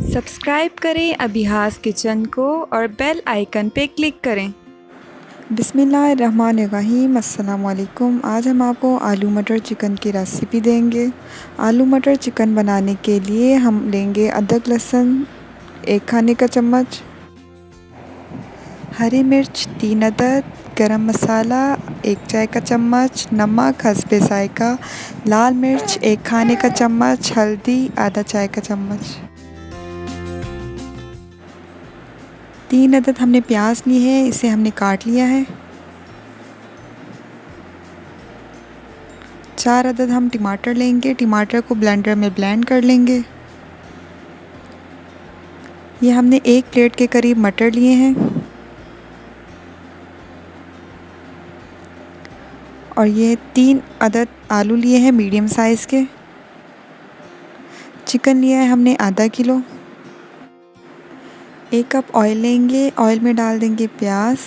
Subscribe करें अभिहास kitchen को और बेल आइकन पे क्लिक करें। बिस्मिल्लाहिर्रहमानिर्रहीम। अस्सलाम वालेकुम। आज हम आपको आलू मटर चिकन की रेसिपी देंगे। आलू मटर चिकन बनाने के लिए हम लेंगे अदरक लहसुन 1 खाने का चम्मच, हरी मिर्च 3 अदद, गरम मसाला 1 चाय का चम्मच, नमक हस्बे जायका, लाल मिर्च 1 खाने का चम्मच, हल्दी आधा चाय का चम्मच। 3 अदद हमने प्याज ली है, इसे हमने काट लिया है। 4 अदद हम टमाटर लेंगे, टमाटर को ब्लेंडर में ब्लेंड कर लेंगे। ये हमने 1 प्लेट के करीब मटर लिए हैं और ये 3 अदद आलू लिए हैं मीडियम साइज़ के। चिकन लिया है हमने आधा किलो। 1 कप ऑयल लेंगे, ऑयल में डाल देंगे प्याज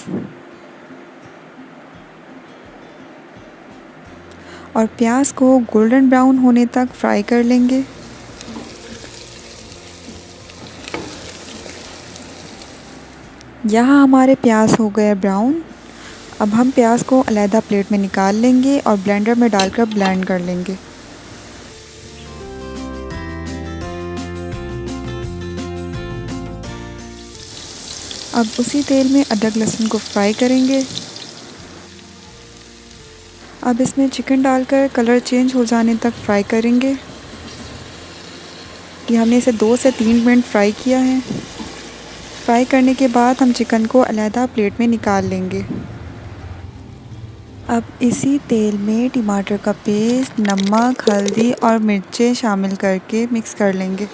और प्याज को गोल्डन ब्राउन होने तक फ्राई कर लेंगे। यहाँ हमारे प्याज हो गए ब्राउन। अब हम प्याज को अलहदा प्लेट में निकाल लेंगे और ब्लेंडर में डालकर ब्लेंड कर लेंगे। अब उसी तेल में अदरक लहसुन को फ्राई करेंगे। अब इसमें चिकन डालकर कलर चेंज हो जाने तक फ्राई करेंगे। ये हमने इसे 2 से 3 मिनट फ्राई किया है। फ्राई करने के बाद हम चिकन को अलहदा प्लेट में निकाल लेंगे। अब इसी तेल में टमाटर का पेस्ट, नमक, हल्दी और मिर्चें शामिल करके मिक्स कर लेंगे।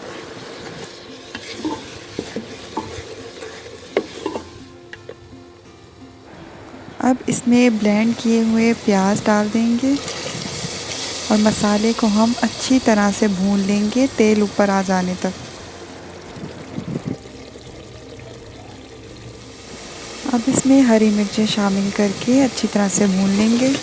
अब इसमें ब्लेंड किए हुए प्याज डाल देंगे और मसाले को हम अच्छी तरह से भून लेंगे तेल ऊपर आ जाने तक। अब इसमें हरी मिर्चें शामिल करके अच्छी तरह से भून लेंगे।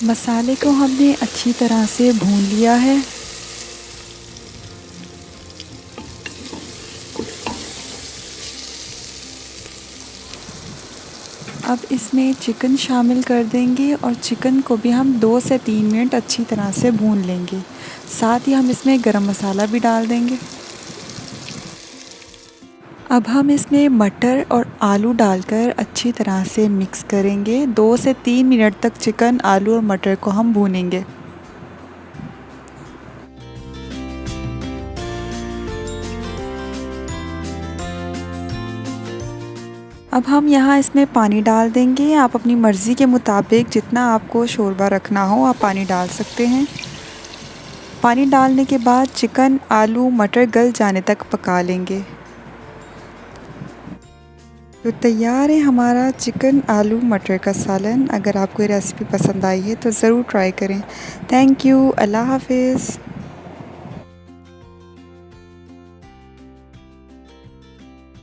मसाले को हमने अच्छी तरह से भून लिया है। अब इसमें चिकन शामिल कर देंगे और चिकन को भी हम 2 से 3 मिनट अच्छी तरह से भून लेंगे। साथ ही हम इसमें गरम मसाला भी डाल देंगे। अब हम इसमें मटर और आलू डालकर अच्छी तरह से मिक्स करेंगे। 2 से 3 मिनट तक चिकन, आलू और मटर को हम भूनेंगे। अब हम यहाँ इसमें पानी डाल देंगे। आप अपनी मर्ज़ी के मुताबिक जितना आपको शोरबा रखना हो आप पानी डाल सकते हैं। पानी डालने के बाद चिकन, आलू, मटर गल जाने तक पका लेंगे। तो तैयार है हमारा चिकन आलू मटर का सालन। अगर आपको ये रेसिपी पसंद आई है तो ज़रूर ट्राई करें। Thank you. अल्लाह हाफ़िज़।